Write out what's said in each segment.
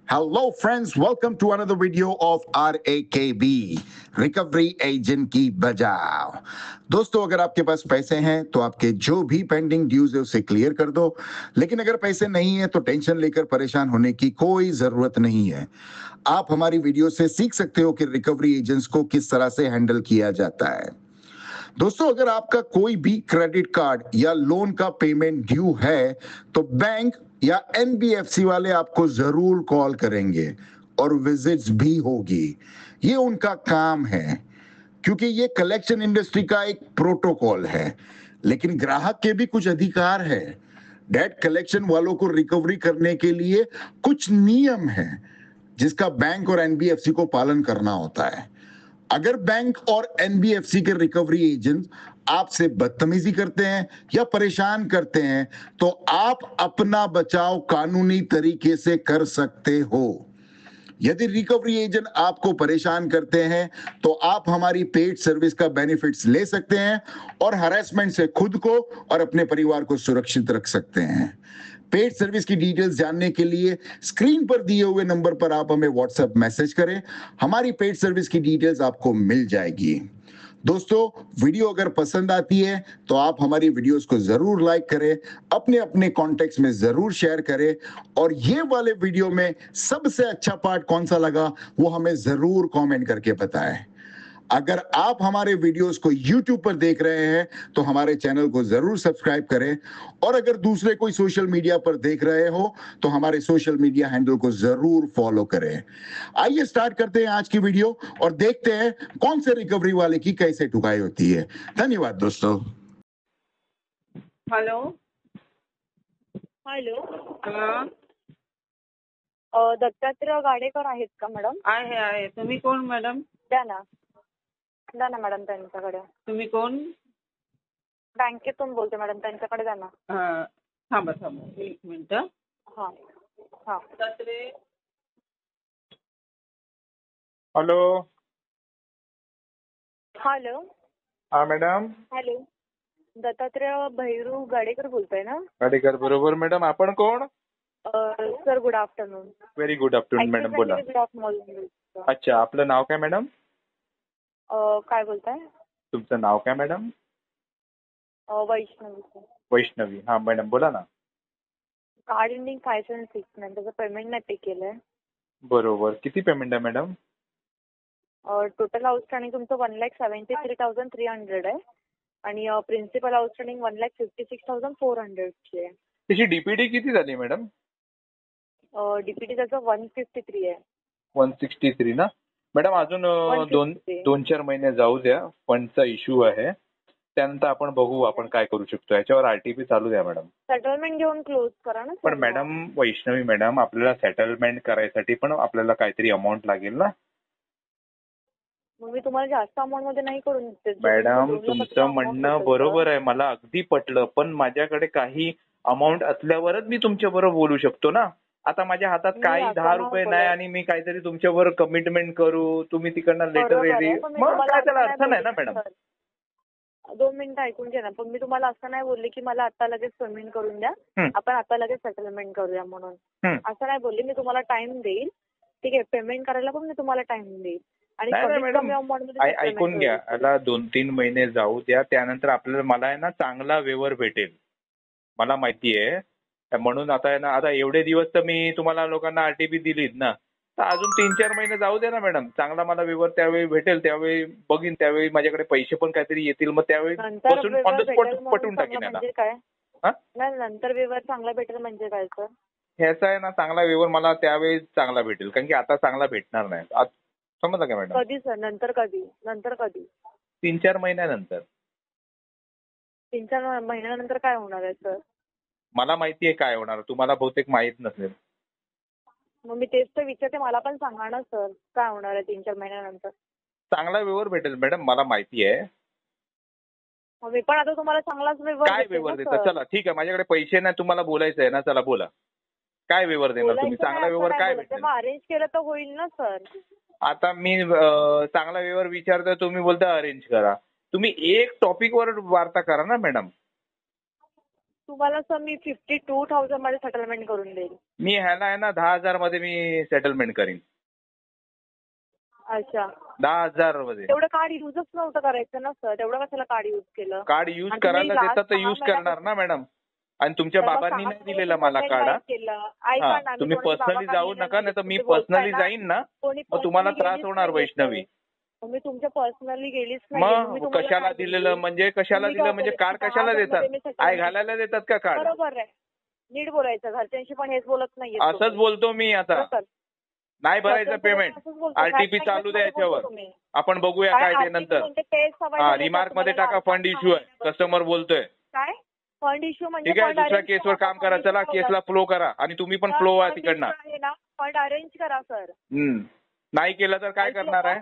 Hello friends, welcome to another video of RAKB, recovery agent की बजाओ। दोस्तों, अगर आपके पास पैसे हैं तो आपके जो भी पेंडिंग ड्यूज है उसे क्लियर कर दो, लेकिन अगर पैसे नहीं है तो टेंशन लेकर परेशान होने की कोई जरूरत नहीं है। आप हमारी वीडियो से सीख सकते हो कि रिकवरी एजेंट्स को किस तरह से हैंडल किया जाता है। दोस्तों, अगर आपका कोई भी क्रेडिट कार्ड या लोन का पेमेंट ड्यू है तो बैंक या एनबीएफसी वाले आपको जरूर कॉल करेंगे और विजिट्स भी होगी। ये उनका काम है, क्योंकि ये कलेक्शन इंडस्ट्री का एक प्रोटोकॉल है। लेकिन ग्राहक के भी कुछ अधिकार है। डेट कलेक्शन वालों को रिकवरी करने के लिए कुछ नियम है जिसका बैंक और एनबीएफसी को पालन करना होता है। अगर बैंक और एनबीएफसी के रिकवरी एजेंट आपसे बदतमीजी करते हैं या परेशान करते हैं तो आप अपना बचाव कानूनी तरीके से कर सकते हो। यदि रिकवरी एजेंट आपको परेशान करते हैं तो आप हमारी पेड सर्विस का बेनिफिट्स ले सकते हैं और हरासमेंट से खुद को और अपने परिवार को सुरक्षित रख सकते हैं। पेड सर्विस की डिटेल्स जानने के लिए स्क्रीन पर दिए हुए नंबर पर आप हमें व्हाट्सएप मैसेज करें। हमारी पेड सर्विस की डिटेल्स आपको मिल जाएगी। दोस्तों, वीडियो अगर पसंद आती है तो आप हमारी वीडियोस को जरूर लाइक करें, अपने अपने कॉन्टेक्ट्स में जरूर शेयर करें और ये वाले वीडियो में सबसे अच्छा पार्ट कौन सा लगा वो हमें जरूर कमेंट करके बताएं। अगर आप हमारे वीडियोस को YouTube पर देख रहे हैं तो हमारे चैनल को जरूर सब्सक्राइब करें और अगर दूसरे कोई सोशल मीडिया पर देख रहे हो तो हमारे सोशल मीडिया हैंडल को जरूर फॉलो करें। आइए स्टार्ट करते हैं आज की वीडियो और देखते हैं कौन से रिकवरी वाले की कैसे ठुकाई होती है। धन्यवाद दोस्तों। हॅलो हॅलो, हा दत्तात्रय गाडेकर आहेत का मॅडम? आहे तुम्ही कोण मॅडम? द्या ना मॅडम त्यांच्याकडे. तुम्ही कोण? बँकेतून बोलते मॅडम, त्यांच्याकडे द्या ना. हा, थांबा एक मिनिट. हा हा दत्तात्रय. हॅलो. हॅलो. हा मॅडम. हॅलो, दत्तात्रय भैरू गाडेकर बोलतोय ना? गाडेकर बरोबर मॅडम. आपण कोण? Sir good afternoon. Very good afternoon madam, बोला. अच्छा, आपलं नाव काय मॅडम? काय बोलताय? तुमचं नाव काय मॅडम? वैष्णवी. वैष्णवी. हा मॅडम, बोला ना. कार्ड एंडिंग 576 नाही, त्याचं पेमेंट नाही पे केलंय. बरोबर. किती पेमेंट आहे मॅडम? टोटल आउटस्टँडिंग तुमचं 1,73,300 आहे आणि प्रिन्सिपल आउटस्टँडिंग 1,56,400 ची आहे. त्याची डीपीडी किती झाली मॅडम? डीपीटी त्याचं 153 आहे. 163 ना मॅडम. अजून 2-4 महिने जाऊ द्या. फंडचा इश्यू आहे, त्यानंतर आपण बघू आपण काय करू शकतो. याच्यावर आरटीपी चालू द्या मॅडम. सेटलमेंट घेऊन क्लोज करा ना. पण मॅडम, वैष्णवी मॅडम, आपल्याला सेटलमेंट करायसाठी पण आपल्याला काहीतरी अमाऊंट लागेल ना. मग मी तुम्हाला जास्त अमाऊंट मध्ये नाही करून देते मॅडम. तुमचं म्हणणं बरोबर आहे, मला अगदी पटलं. पण माझ्याकडे काही अमाऊंट असल्यावरच मी तुमच्याबरोबर बोलू शकतो ना. आता माझ्या हातात काही 10 रुपये नाही आणि मी काहीतरी तुमच्याबरोबर कमिटमेंट करू, तुम्ही तिकडनं लेटर मग काय त्याला अर्थ नाही ना मॅडम. 2 मिनिटं ऐकून घ्या ना. पण मी तुम्हाला असं नाही बोलले की मला आता लगेच पेमेंट करून द्या, आपण आता लगेच सेटलमेंट करूया म्हणून. असं नाही बोलले. मी तुम्हाला टाइम देईल, ठीक आहे. पेमेंट करायला पण मी तुम्हाला टाइम देईल आणि कमी अमाऊंट मध्ये ऐकून घ्या. याला 2-3 महिने जाऊ द्या, त्यानंतर आपल्याला मला आहे ना चांगला व्यवहार भेटेल, मला माहिती आहे. म्हणून आता आहे ना, आता एवढे दिवस तर मी तुम्हाला लोकांना आरटीपी दिलीत ना, तर अजून 3-4 महिने जाऊ द्या ना मॅडम. चांगला मला व्यवहार त्यावेळी भेटेल, त्यावेळी बघीन, त्यावेळी माझ्याकडे पैसे पण काहीतरी येतील, मग त्यावेळी पटून टाकीन. नंतर व्यवहार चांगला भेटेल म्हणजे काय सर? ह्याचा आहे ना चांगला व्यवहार मला त्यावेळी चांगला भेटेल, कारण की आता चांगला भेटणार नाही. समजलं का मॅडम? कधी सर? नंतर कधी? 3-4 महिन्यानंतर. 3-4 महिन्यानंतर काय होणार आहे सर? मला माहिती आहे काय होणार, तुम्हाला बहुतेक माहित नसेल. मग मी तेच तर विचारते, मला पण सांगा ना सर, काय होणार आहे 3-4 महिन्यानंतर? चांगला व्यवहार भेटेल मॅडम, मला माहिती आहे. मी पण आता तुम्हाला चांगलाच व्यवहार. काय व्यवहार देता? चला ठीक आहे, माझ्याकडे पैसे नाही, तुम्हाला बोलायचं आहे ना, चला बोला. काय व्यवहार देणार तुम्ही? चांगला व्यवहार काय भेटेल? अरेंज केलं तर होईल ना सर. आता मी चांगला व्यवहार विचारतोय, तुम्ही बोलता अरेंज करा. तुम्ही एक टॉपिकवर वार्ता करा ना मॅडम. तुम्हाला सर मी 52,000 मध्ये सेटलमेंट करून देईल. मी ह्याला आहे ना 10,000 मध्ये मी सेटलमेंट करीन. अच्छा. 10,000 मध्ये. तेवढं कार्ड युजच नव्हतं करायचं ना सर, तेवढं कशाला कार्ड युज केलं? कार्ड युज आणि करायला तुम्ही देतात तर last युज 6 करणार ना मॅडम. आणि तुमच्या तर मग बाबांनी 6 नाही दिलेला मला महिन्याचं कार्ड. payment नाही केलं. ऐका हा ना, मी तुम्ही कोणी पर्सनली बाबा जाऊ काढलेलं नका, नाही तर नाहीये. मी तुम्ही बोलताय पर्सनली ना, जाईन ना कोणी मग तुम्हाला personally त्रास गेलीच होणार नाहीये वैष्णवी. सर. मी तुमच्या पर्सनली गेलीच नाहीये. मी मग तुम्हाला कशाला काय दिलेलं बोलली? म्हणजे कशाला तुम्ही दिलं काय म्हणजे बोलले? कार्ड कशाला 10,000 देतात? मध्ये मी आय settlement. घालायला देतात का कार्ड? बरोबर आहे. नीट बोलायचं, घरच्यांशी पण हेच बोलत नाहीये असंच तुम्ही. बोलतो मी आता. बरोबर. नाही भरायचं घरच्यांसोबत पेमेंट. असंच बोलतो. आरटीपी Fact चालू द्या मध्ये बोलतो याच्यावर. तुम्ही. आपण बघूया काय काय ते RTP नंतर. म्हणजे तेच हवाई हा झाले रिमार्क तर मध्ये तुम्हाला टाका फंड इश्यू आहे, कस्टमर बोलतोय. काय फंड इश्यू म्हणजे ठीक आहे, फंड दुसऱ्या अरेंज केसवर काम करा. चला केसला फ्लो करा आणि तुम्ही पण फ्लो व्हा तिकडनं. आहे ना, फंड अरेंज करा सर. नाही केलं तर काय ऐकलं करणार का? आहे?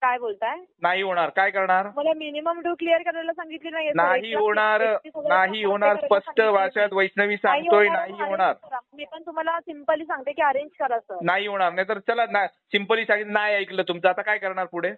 काय बोलताय? नाही होणार, काय करणार? मला मिनिमम ड्यू क्लिअर करायला सांगितली नाहीये सर. नाही होणार, नाही होणार. स्पष्ट भाषेत वैष्णवी सांगतोय नाही होणार. मी पण तुम्हाला सिम्पली सांगते की अरेंज करा सर. नाही होणार. नाही तर चला सिम्पली सांगितलं, नाही ऐकलं तुमचं, आता काय करणार पुढे?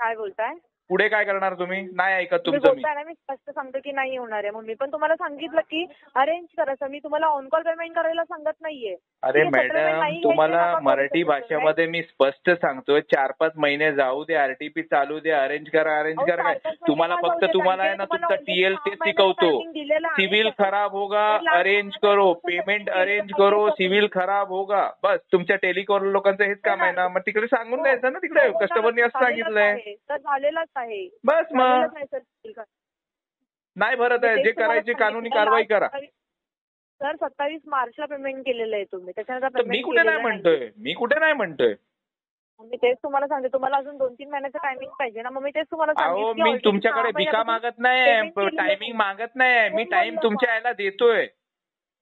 काय बोलताय? पुढे काय करणार तुम्ही? नाही ऐकत तुम्ही तुमचं मी. बोलताय ना, मी स्पष्ट सांगतो की नाही होणार आहे. मग मी पण तुम्हाला सांगितलं की अरेंज करा सर. मी तुम्हाला ऑन कॉल पेमेंट करायला सांगत नाहीये. अरे ठीक आहे, settlement मॅडम नाही तुम्हाला घ्यायचं नका मराठी करू शकत, भाषेमध्ये मी स्पष्ट सांगतोय 4-5 महिने जाऊ दे, आरटीपी चालू दे, अरेंज करा अहो, काय 4-5 महिने तुम्हाला का फक्त जाऊ दे, तुम्हाला आहे ना बँकेने तुमचा तुम्हाला टीएल already ते 6 महिन्याचं शिकवतो. timing दिलेलं आहे सिविल सर. खराब होगा, तर last अरेंज 6 करो, महिन्याचं पेमेंट settlement अरेंज केलं करो, पाहिजे. सिविल खराब होगा. बस तुमच्या टेलिकॉल लोकांचं हेच काम आहे ना. मग तिकडे सांगून द्यायचं ना, तिकडे कस्टमरनी असं सांगितलंय. तर झालेलंच आहे. बस मग झालेलंच आहे सर. नाही भरत आहे, जे करायची कानूनी कारवाई करा. सर 27 मार्चला पेमेंट केलेलं आहे तुम्ही, त्याच्यानंतर तर मी पेमेंट कुठे नाही म्हणतोय. मी तेच तुम्हाला सांगते. तुम्हाला अजून 2-3 महिन्याचं टायमिंग पाहिजे ना. मग मी तेच तुम्हाला अहो सांगितलं मी तुमच्याकडे भिका मागत नाही, टायमिंग मागत नाही. मी टाइम तुमच्या यायला देतोय,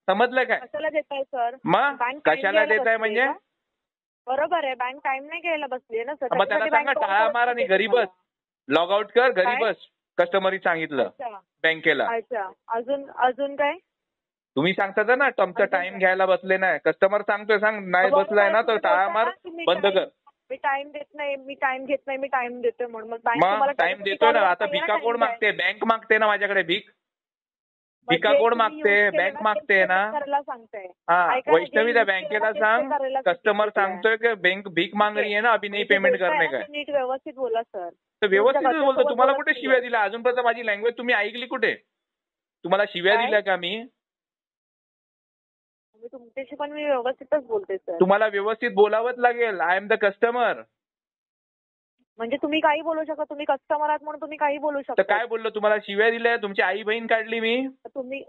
समजलं काय? कशाला देताय सर? मग कशाला देताय म्हणजे? बरोबर आहे, बँक टाइम नाही घ्यायला बसली ना सर. मग त्याला सांगा टाळा मारा आणि घरी बस, लॉग आउट कर, घरी बस. कस्टमरनी सांगितलं बँकेला. अच्छा, अजून काय? तुम्ही सांगता ना तुमचा टाइम घ्यायला बसले नाही. कस्टमर सांगतोय, सांग नाही बसलाय ना तर टाळा मार, बंद कर. मी टाइम देत नाही, मी टाइम घेत नाही, मी टाइम देतोय म्हणून. मग टाइम देतोय ना. आता भिका कोण मागते? बँक मागते ना माझ्याकडे भीक. भिका कोण मागते? बँक मागते ना. हा वैष्णवी त्या बँकेला सांग, कस्टमर सांगतोय की बँक भीक मांग रही है ना, अभी नहीं पेमेंट करने का. नीट व्यवस्थित बोला सर. तर व्यवस्थितच बोलतो. तुम्हाला कुठे शिव्या दिल्या? अजूनपर्यंत माझी लँग्वेज तुम्ही ऐकली कुठे? तुम्हाला शिव्या दिल्या का मी? तुमच्याशी पण मी व्यवस्थितच बोलते सर. तुम्हाला व्यवस्थित बोलावंच लागेल. I am the customer. म्हणजे तुम्ही काही बोलू शकता. तुम्ही कस्टमर आहात म्हणून तुम्ही काही बोलू तर शकता. काय बोललो? तुम्हाला शिव्या दिल्या? तुमची आई बहीण काढली मी? तुम्ही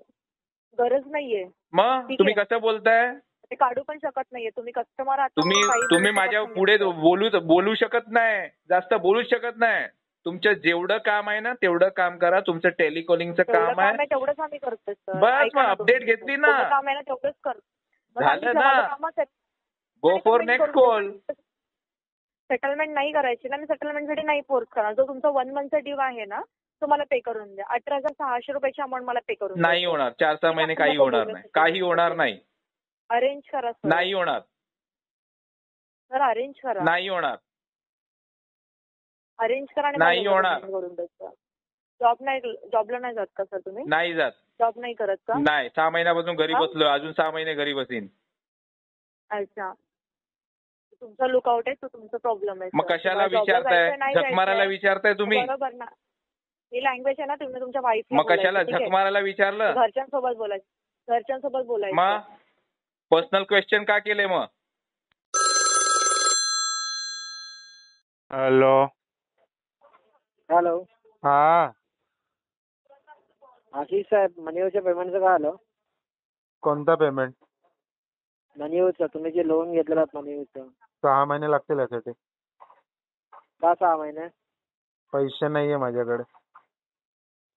गरज नाहीये. मग तुम्ही कसं बोलताय? ते काढू पण शकत नाहीये. तुम्ही कस्टमर आहात. तुम्ही माझ्या पुढे बोलू शकत नाही, जास्त बोलू शकत नाही. तुमचं जेवढं काम आहे ना तेवढं काम करा. तुमचं टेलिकॉलिंगचं काम आहे तेवढंच आम्ही करतोय सर. बस. मग अपडेट घेतली ना, काम आहे ना तेवढंच करतो. झालं ना. Go for next call. Settlement नाही करायची ना. मी सेटलमेंटसाठी नाही फोर्स करणार. जो तुमचा 1 मंथचा ड्यू आहे ना तो मला पे करून द्या. 18,600 रुपयाची अमाऊंट मला पे करून द्या. नाही होणार. 4-6 महिने काही होणार नाही. काही होणार नाही. अरेंज करा सर. नाही होणार सर. अरेंज करा. नाही होणार. अरेंज करा आणि नाही होणार. जॉबला नाही जात का सर तुम्ही? नाही जात. जॉब नाही करत का? नाही. 6 महिन्यापासून घरी बसलो. अजून 6 महिने घरी बसीन. अच्छा, तुमचा लुकआउट आहे तो तुमचा प्रॉब्लेम आहे. मग कशाला विचारताय? झक मारायला विचारताय तुम्ही? बरोबर ना. ही लँग्वेज आहे ना, तुम्ही तुमच्या वाईफ. मग कशाला झक मारायला विचारलं? घरच्यांसोबत बोलायचं. मग पर्सनल क्वेश्चन का केले मग? हॅलो. हा आशिष साहेब, मनीवच्या पेमेंटचं काय आलं? कोणता पेमेंट? मनीवचं. तुम्ही जे लोन घेतलेलं मनीवचं. 6 महिने लागतील यासाठी. का 6 महिने? पैसे नाहीये माझ्याकडे.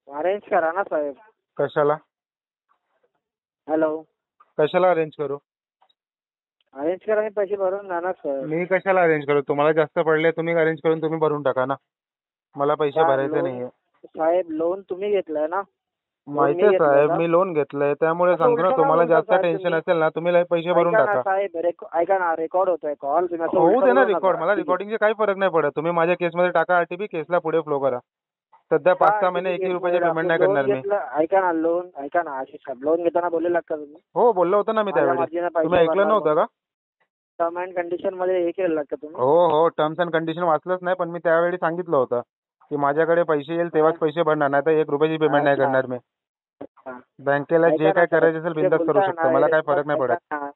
अरेंज करा ना साहेब. कशाला? हॅलो. कशाला अरेंज करू? अरेंज करा आणि पैसे भरून द्या ना सर. मी कशाला अरेंज करू? तुम्हाला जास्त पडले तुम्ही अरेंज करून तुम्ही भरून टाका ना. मला पैसे भरायचे नाहीये साहेब. लोन तुम्ही घेतलंय ना? माहिती आहे साहेब, मी लोन घेतलंय त्यामुळे सांगतो ना. तुम्हाला जास्त टेन्शन असेल ना तुम्ही पैसे भरून टाका. साहेब ऐका ना, रेकॉर्ड होतोय कॉल. होऊ दे ना रेकॉर्ड. मला रेकॉर्डिंगचे काही फरक नाही पडत. तुम्ही माझ्या केसमध्ये टाका आरटीपी, केसला पुढे फ्लो करा. सध्या 5-6 काय महिने किती एकही रुपयाचे घेतलं? पेमेंट नाही लोन करणार मी. घेतलं, ऐका ना लोन, ऐका ना आशिष साहेब, लोन घेताना बोललेला का तुम्ही? हो बोललो होतो ना मी माझ्या त्यावेळी. मर्जीने पैसे तुम्ही ऐकलं भरणार नव्हतं का? टर्म अँड कंडिशन मध्ये हे केलं का तुम्ही? हो हो, टर्म्स अँड कंडिशन वाचलंच नाही, पण मी त्यावेळी सांगितलं होतं की माझ्याकडे पैसे येईल तेव्हाच पैसे भरणार, नाही तर 1 रुपयाची पेमेंट नाही करणार मी. हा. बँकेला जे ऐका काय ना, करायचं असेल जे बिंदास करू बोलताय शकतो, ना, मला हे काय फरक नाही ऐका पडत. ना,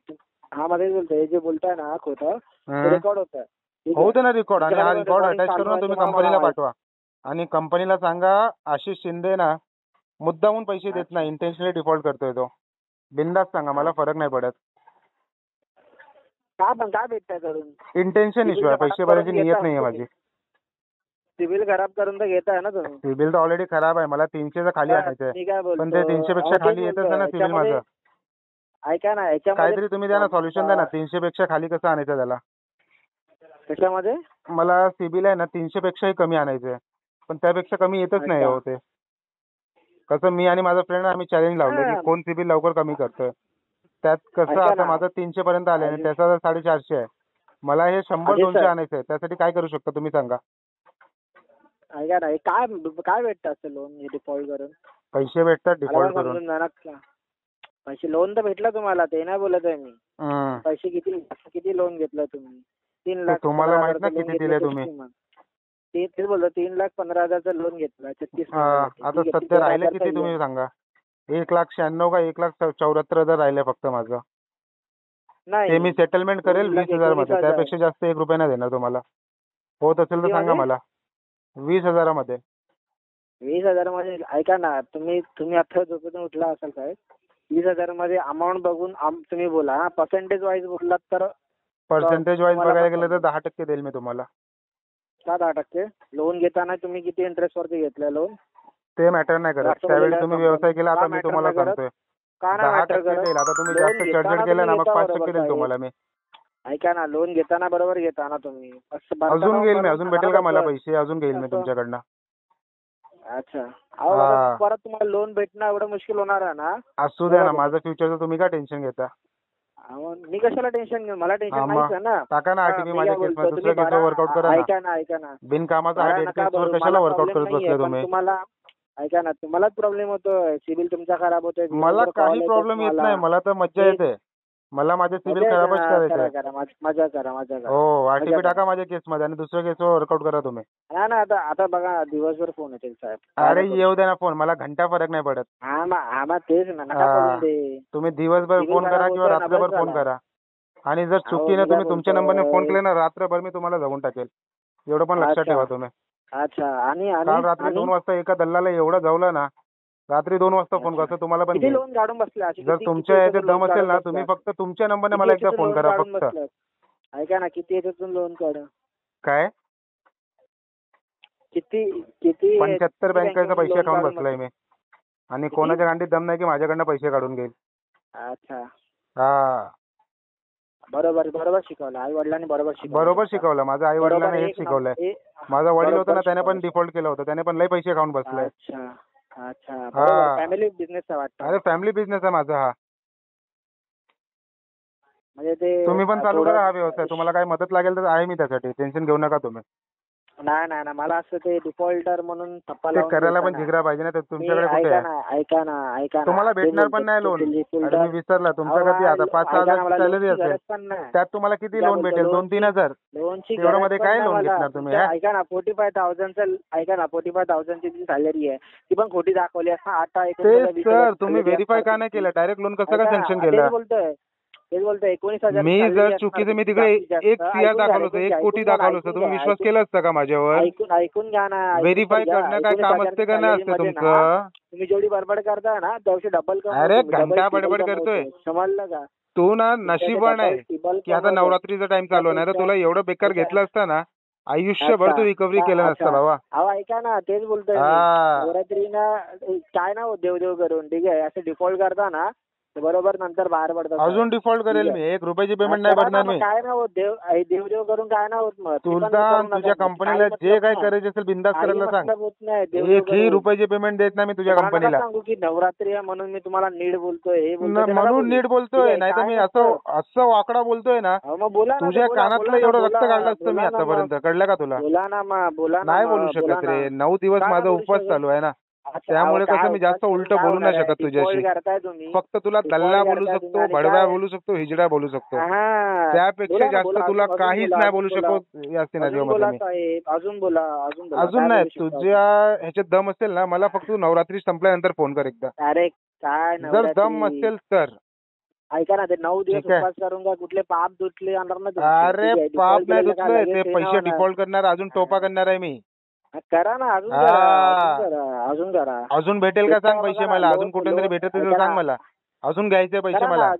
हा मध्ये बोलतोय, हे जे बोलताय ना खोटं, ते हं. रेकॉर्ड होतं. ठीक होऊ आहे? दे ना रेकॉर्ड, आणि हा तुमच्याकडे रेकॉर्ड recording अटॅच चालू करून आहे तुम्ही ते मला कंपनीला माहिती. पाठवा आणि कंपनीला सांगा आशिष शिंदे ना मुद्दामून पैसे देत नाही, इंटेन्शनली डिफॉल्ट करतोय तो. बिंदास सांगा, मला फरक नाही पडत. का पण काय भेटतंय करून? इंटेन्शन इश्यू आहे, पैसे भरायची नियत नाहीये माझी. सिबिल खराब करून तर घेताय ना तुम्ही? सिबिल तर ऑलरेडी खराब आहे, मला 300च्या खाली आणायचंय. मी काय बोलतो, पण ते 300 पेक्षा अहो, तेच खाली येतच बोलतोय. ना सिबिल याच्यामध्ये- माझं. ऐका ना, याच्यामध्ये काहीतरी तुम्ही द्या ना, सॉल्युशन द्या ना. 300 पेक्षा खाली कसं आणायचं त्याला? त्याच्यामध्ये मला सिबिल आहे ना 300 पेक्षाही कमी आणायचंय, पण त्यापेक्षा कमी येतच नाही अच्छा. हो ते. कसं मी आणि माझा फ्रेंड आम्ही चॅलेंज लावलं हा. की कोण सिबिल लवकर कमी करतोय. त्यात कसं ऐका आता ना. माझं 300 पर्यंत आले आणि अजून- त्याचा 450 आहे. मला हे 100-200 अजून सर- आणायचंय, त्यासाठी काय करू शकतो तुम्ही सांगा? ऐका ना, हे काय काय भेटतं असं लोन डिफॉल्ट करून? पैसे भेटतात मला डिफॉल्ट पण करून. समजून जाणार का? पैसे लोन तर भेटलं तुम्हाला, ते नाही बोलत आहे मी. हं. पैसे किती लोन घेतलं तुम्ही? 3 ते लाख तुम्हाला 15 माहित ना हजारचं किती लोन दिले घेतलं तुम्ही? किती मग? तेच बोलतो, 3,15,000चं लोन घेतलं 36 हा, महिन्यासाठी. आता ठीक आहे, सध्या राहिले 13,000 किती तुम्ही सांगा? 1,96,000 का 1,74,000 राहिले फक्त माझं. नाही ते मी सेटलमेंट करेल 2,19,000 20,000 मध्ये, त्यापेक्षा जास्त 1 रुपया नाही देणार तुम्हाला. होत असेल तर किती सांगा मध्ये? मला. 20,000 मध्ये. 20,000 मध्ये ऐका ना, तुम्ही आता झोपेतून उठला असाल साहेब, 20,000 मध्ये अमाऊंट बघून तुम्ही बोला. पर्सेंटेज वाईज बोललात तर पर्सेंटेज वाईज तुम्हाला बघायला पण गेलं तर 10% देईल मी तुम्हाला. का 10%? लोन घेताना तुम्ही किती इंटरेस्ट वरती घेतलं लोन? ते मॅटर नाही करत. जास्त त्यावेळी बोललेलं तुम्ही आहे व्यवसाय केला, का आता मी matter तुम्हाला नाही करत? सांगतोय का नाही 10% मॅटर करत? देईल. आता तुम्ही लोन जास्त घेताना चडचड केलं ना, तुम्ही मग घेता 5% बरोबर देईल साहेब. तुम्हाला मी. ऐका ना, लोन घेताना बरोबर घेताना तुम्ही. अजून घेईल मी, अजून भेटेल का मला बरोबर. पैसे? अजून घेईल मी असं- तुमच्याकडनं. अच्छा. अहो हा. बाबा, परत तुम्हाला लोन भेटणं एवढं मुश्किल होणार आहे ना. असू द्या ना, बरोबर. माझं फ्युचरचं तुम्ही का टेन्शन घेता? अहो, मी कशाला टेन्शन घेऊ? मला हा, टेन्शन मग नाहीच आहे ना. टाका ना हा, आरटीपी मी माझ्या काय बोलतो, केसमध्ये, दुसऱ्या तुम्ही केसवर वर्कआउट करा ना. ऐका ना. बिनकामाचा भरा हा नका केसवर भरू. कशाला मला वर्कआउट problem करत नाहीये, बसले पण तुम्ही? तुम्हाला ऐका ना, तुम्हालाच प्रॉब्लेम होतोय. सिबिल तुमचा खराब होतोय. मला दिवसभर call काही येतात प्रॉब्लेम येत तुम्हाला. नाही, मला तर मज्जा हे- येते. मला माझे सिबिल मजा खराबच करा, करायचंय. करा, मजा करा. हो, आरटीपी मजा टाका माझ्या केसमध्ये आणि दुसऱ्या केसवर वर्कआउट करा तुम्ही. हा ना, आता बघा दिवसभर फोन येतील साहेब. अरे येऊ द्या ना फोन, मला घंटा फरक नाही पडत. हा मग तेच ना, नका हा. बोलून दे. तुम्ही दिवसभर सिबिल फोन करा खराब किंवा होतोय ना, रात्रभर बस फोन झालं. करा. आणि जर अहो, चुकीने मी तुम्ही काय तुमच्या बोलतोय? नंबरने फोन केले ना, रात्रभर मी तुम्हाला जगून टाकेल. एवढं पण लक्षात अच्छा. ठेवा तुम्ही. अच्छा. आणि काल रात्री 2 वाजता एका दल्लाला एवढं जवलं ना, रात्री 2 वाजता फोन करतो तुम्हाला पण किती घेईल. लोन काढून बसले असे? जर किती- तुमच्या किती याच्यात याच्यातून दम loan असेल ना, काढून तुम्ही बसलात? फक्त तुमच्या नंबरने किती मला एकदा याच्यातून फोन loan करा काढून फक्त. बसलात? ऐका ना, किती याच्यातून लोन काढ? काय किती 75 बँकेचा बँकेमधून पैसे loan अकाउंट काढून बसलाय मी. आणि किती? कोणाच्या गांडीत दम नाही की माझ्याकडनं पैसे काढून घेईल. अच्छा. हा, बरोबर शिकवलं. आई वडिलांनी बरोबर शिकवलं. बरोबर शिकवलं. माझ्या आई वडिलांनी बरोबर, हेच एक शिकवलंय. नंबर- माझा वडील होता ना, बरोबर त्याने पण शिकवलं. डिफॉल्ट केलं होतं, त्याने पण लय पैसे अकाउंट बसले. अच्छा. बरोबर. फॅमिली बिझनेस आहे वाटतं. अरे फॅमिली बिझनेस आहे माझा हा. म्हणजे ते तुम्ही पण चालू थोडं- करा हा व्यवसाय. तुम्हाला काय मदत लागेल तर आहे मी त्यासाठी, टेन्शन घेऊ नका तुम्ही. नाही मला असं ते डिफॉल्टर म्हणून थप्पा ते लावून करायला देता पण ना. जिगरा पाहिजे ना, तर तुमच्याकडे मी- कुठे आहे? ऐका ना. तुम्हाला ते भेटणार पण बोलतो, नाही लोन. ते डिफॉल्टर- अरे मी विसरला, तुमचं अहो, किती आता 5-6 ऐका ना, हजार मला सॅलरी लोनची असेल, गरज पण नाही. त्यात तुम्हाला किती काय लोन बोलतो, भेटेल? लोनची- 2-3 हजार. लोनची तेवढं गरज मध्ये पण काय नाही लोन मला. घेणार तुम्ही? तुमच्या- हा? ऐका ना, 45,000 ऐका ना, 45,000 ची सॅलरी आहे, ती पण खोटी दाखवली असं. आता तेच सर, तुम्ही व्हेरीफाय का नाही केलं? डायरेक्ट लोन कसं काय सँक्शन केलं? तेच बोलतोय 19,000 मी जर चुकीचं मी तिकडे 1 CR दाखवलं होतं, 1 कोटी दाखवलं होतं, तुम्ही विश्वास केला असता का माझ्यावर? ऐकून घ्या ना. व्हेरीफाय करणं काय काम असते का नाही असते तुमचं? तुम्ही जेवढी बडबड करताय ना त्यापेक्षा डबल अरे घंटा बडबड करतोय. समजलं का? तू ना नशिबान आहे की आता नवरात्रीचा टाइम चालू आहे, नाही तर तुला एवढं बेकार घेतलं असतं ना, आयुष्यभर तू रिकव्हरी केलं नसतं बाबा. अहो ऐका ना, तेच बोलतोय मी. हा. नवरात्रीना काय ना देव करून, ठीक आहे, असं डिफॉल्ट करता ना ते बरोबर नंतर बाहेर पडतात. अजून डिफॉल्ट करेल मी. 1 रुपयाची पेमेंट नाही भरणार मी. काय ना होत, देव करून काय ना होत. मग तुझ्या कंपनीला जे काही करायचे असेल बिंदास करायला सांग. होत नाही. 1 रुपयाची पेमेंट देत नाही मी तुझ्या कंपनीला. सांगू की नवरात्री आहे म्हणून मी तुम्हाला नीट बोलतोय, हे बोलतोय म्हणून नीट बोलतोय, नाही तर मी असं वाकडा बोलतोय ना. मग बोला ना, तुझ्या कानातलं एवढं रक्त काढलं असतं मी आतापर्यंत. कळलं का तुला? बोला ना मग, बोला ना. नाही बोलू शकत रे. 9 दिवस माझा उपवास चालू आहे ना, त्यामुळे कसं मी जास्त उलट बोलू नाही शकत तुझ्याशी. फक्त तुला दल्ला बोलू शकतो, भडव्या बोलू शकतो, हिजडा बोलू शकतो. त्यापेक्षा जास्त तुला काहीच नाही बोलू शकत या सिनारिओमध्ये. अजून नाही. तुझ्या ह्याच्यात दम असेल ना, मला फक्त तू नवरात्री संपल्यानंतर फोन कर एकदा. अरे काय जर दम असेल तर. ऐका ना, ते 9 दिवस उपवास करून काय कुठले पाप धुतले अरे पाप नाही धुतलंय, ते पैसे डिफॉल्ट करणार, अजून टोपा करणार आहे मी. करा ना, अजून करा. अजून भेटेल का सांग पैसे मला? अजून कुठे तरी भेटत सांग मला. अजून घ्यायचे पैसे मला.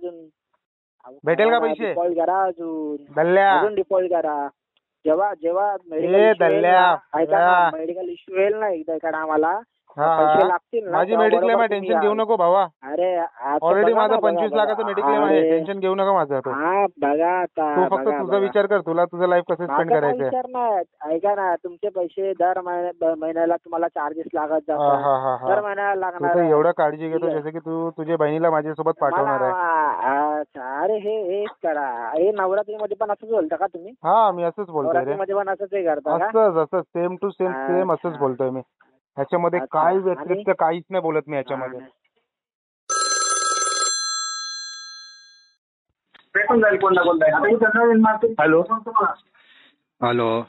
भेटेल का पैसे? डिफॉल्ट करा अजून. दल्ल्या अजून डिफॉल्ट करा. जेव्हा मेडिकल इश्यू येईल ना एकदा एका आम्हाला, पैसे लागतील ना, माझी मेडिक्लेम आहे, टेन्शन घेऊ नको भावा. अरे ऑलरेडी माझा 25 लाखाचं मेडिक्लेम आहे, टेन्शन घेऊ नका माझं. बघा आता, तू फक्त तुझा विचार कर, तुला तुझं लाईफ कसं स्पेंड करायचं. ऐका ना, तुमचे पैसे दर महिन्याला तुम्हाला चार्जेस लागत जातात, दर महिन्याला लागणार. एवढं काळजी घेतो जसं की तू तुझ्या बहिणीला माझ्यासोबत पाठवणार आहे. अरे हेच करा. हे नवरात्रीमध्ये पण असंच बोलता का तुम्ही? हा, मी असंच बोलतोय रे. नवरात्रीमध्ये पण असंच हे करता का? असंच सेम टू सेम असंच बोलतोय मी. ह्याच्यामध्ये काय व्यतिरिक्त काहीच नाही बोलत मी ह्याच्यामध्ये. हॅलो हॅलो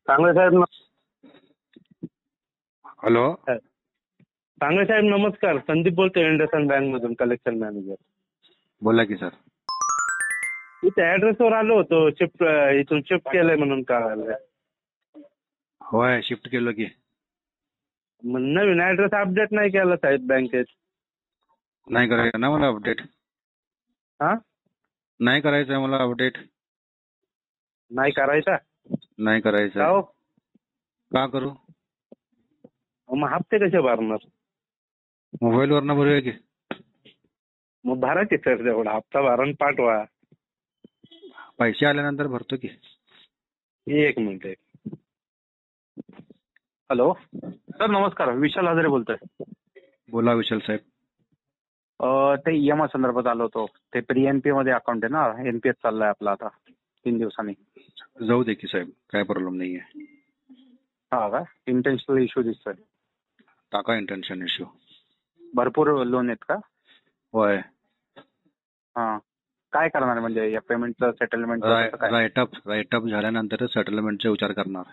सांगळे साहेब. हॅलो सांगळे साहेब नमस्कार. संदीप बोलतोय इंडसइंड बँक मधून, कलेक्शन मॅनेजर. बोला की सर. इथे ऍड्रेसवर आलो होतो, इथून शिफ्ट केलंय म्हणून कळालं. होय, शिफ्ट केलं की. नवीन ऍड्रेस अपडेट नाही केला साहेब बँकेत. नाही करायचं ना मला अपडेट. हा, नाही करायचं मला अपडेट. नाही करायचा? नाही करायचं. हो, का करू? मग हप्ते कसे भरणार? मोबाईलवरनं भरूया की. मग भरा की सर, तेवढा हप्ता भरून पाठवा. पैसे आल्यानंतर भरतो की. 1 मिनिट. हॅलो सर, नमस्कार. विशाल हजारे बोलतोय. बोला विशाल साहेब. ते EMI संदर्भात आलो होतो. ते प्री एनपीए मध्ये अकाउंट आहे ना, एनपीएस चाललाय आपला आता 3 दिवसांनी. जाऊ दे की साहेब, काय प्रॉब्लेम नाहीये. हा का? इंटेन्शनल इश्यू दिसतोय. टाका इंटेन्शन इश्यू. भरपूर लोन आहेत का? होय. हा, काय करणार म्हणजे या पेमेंटचं सेटलमेंट? राईटअप झाल्यानंतर सेटलमेंटचा विचार करणार.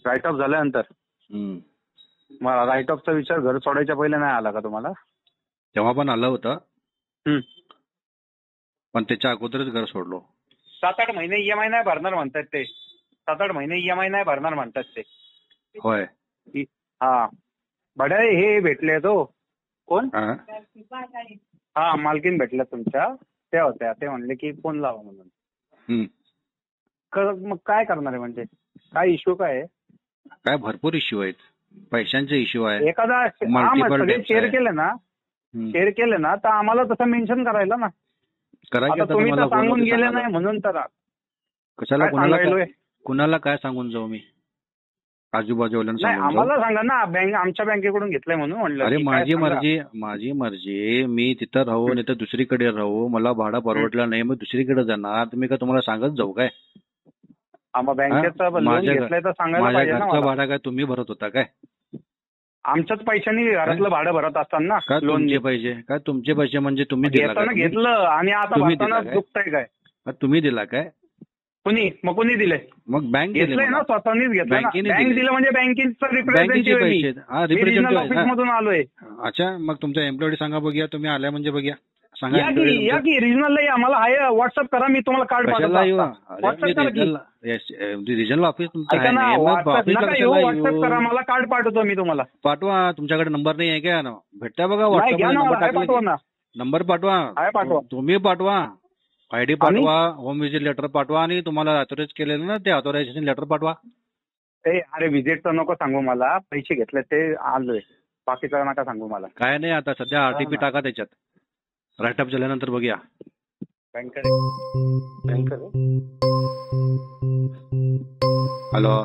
राईटअप झाल्यानंतर? मग राईटअपचा विचार घर सोडायच्या पहिले नाही आला का तुम्हाला? तेव्हा पण आलं होतं, पण त्याच्या अगोदरच घर सोडलो. 7-8 महिने EMI नाही भरणार म्हणतात ते. 7-8 महिने EMI नाही भरणार म्हणतात ते. होय. हा, बड्या हे भेटले तो कोण? हा, मालकीन भेटल्या तुमच्या. त्या होत्या, ते म्हणले की फोन लावा म्हणून. मग काय करणार आहे म्हणजे? काय इश्यू काय आहे? काय भरपूर इश्यू आहेत. पैशांचे इश्यू आहे. एखादा शेअर केले ना तर आम्हाला तसं मेन्शन करायला ना. तुम्ही तर सांगून गेले नाही म्हणून तर कशाला कुणाला काय सांगून जाऊ मी? आजूबाजूला आम्हाला सांगा ना, आमच्या बँकेकडून घेतलंय म्हणून म्हणलं. अरे माझी मर्जी. मी तिथं राहू नाही तर दुसरीकडे राहू, मला भाडा परवडला नाही, मग दुसरीकडे जाणार. तुम्ही का तुम्हाला सांगत जाऊ काय? माझ्या घरचा भाडा काय तुम्ही भरत होता काय? आमच्याच पैशानी घरातलं भाडं भरत असताना काय तुमचे पैसे? काय तुमचे पैसे म्हणजे तुम्ही घेतलं आणि आता भरताना दुखतंय काय? तुम्ही दिला काय? कुणी दिले? मग बँक घेतलंय ना, स्वतःनीच घेतलं. बँक दिलं म्हणजे बँकेचं रिप्रेझेंटेटिव्ह ऑफिस मधून आलोय. अच्छा, मग तुमच्या एम्प्लॉई सांगा बघूया. तुम्ही आल्या म्हणजे बघूया. या की रिजनलला या. मला आहे, व्हॉट्सअप करा, मी तुम्हाला कार्ड पाठवतो. रिजनल ऑफिस व्हॉट्सअप करा, मला कार्ड पाठवतो मी तुम्हाला. पाठवा. तुमच्याकडे नंबर नाही आहे का? भेटता बघा व्हॉट्सअप. नंबर पाठवा. तुम्ही पाठवा. ID पाठवा, होम व्हिजिट लेटर पाठवा आणि तुम्हाला ऑथोराइज केलेलं ना ते ऑथोरायझेशन लेटर पाठवा. अरे व्हिजिटचं नको सांगू मला. पैसे घेतले ते आलोय, बाकीचं नका सांगू मला. काय नाही, आता सध्या RTP टाका त्याच्यात. राईटअप झाल्यानंतर बघूया. Banker hello.